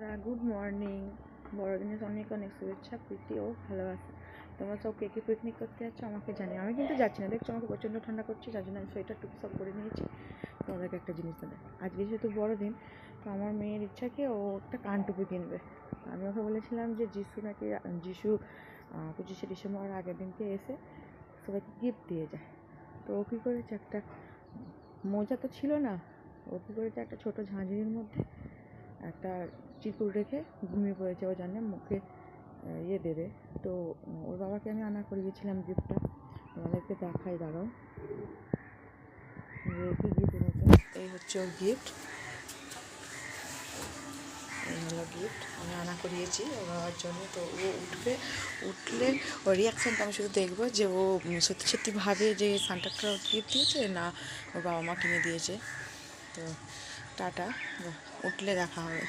Good morning. বড়দিনের অনেক অনেক শুভেচ্ছা, প্রীতি ও ভালোবাসা। তোমরা সব কে কে পিকনিক করতে যাচ্ছ আমাকে জানি, আমি কিন্তু যাচ্ছি না। দেখছো আমাকে প্রচণ্ড ঠান্ডা করছে, যার জন্য আমি সোয়েটার টুপি সব পরে নিয়েছি। তোমাদেরকে একটা জিনিস দেবে, আজকে যেহেতু বড়দিন, তো আমার মেয়ের ইচ্ছা কি ও একটা কানটুপি কিনবে। আমি ওকে বলেছিলাম যে যিশু 25শে ডিসেম্বর আগের দিনকে এসে সবাইকে গিফট দিয়ে যায়। তো ও কী করেছে, একটা মোজা তো ছিল না, ও কী করেছে একটা ছোটো ঝাঁঝরির মধ্যে একটা চিকুর রেখে ঘুমিয়ে পড়েছে। ও জানে মুখে দেবে। তো ওর বাবাকে আমি আনা করিয়েছিলাম গিফটটা, তোমাদেরকে দেখাই, দাঁড়াও। কি গিফট এনেছে, এই হচ্ছে ওর গিফট। এই হলো গিফট, আমি আনা করিয়েছি ওর বাবার জন্য। তো ও উঠলে ওর রিয়াকশানটা আমি শুধু দেখবো যে ও সত্যি সত্যি ভাবে যে সান্টা ক্লজ গিফট দিয়েছে না ওর বাবা মা কিনে দিয়েছে। তো টাটা, উঠলে দেখা হবে।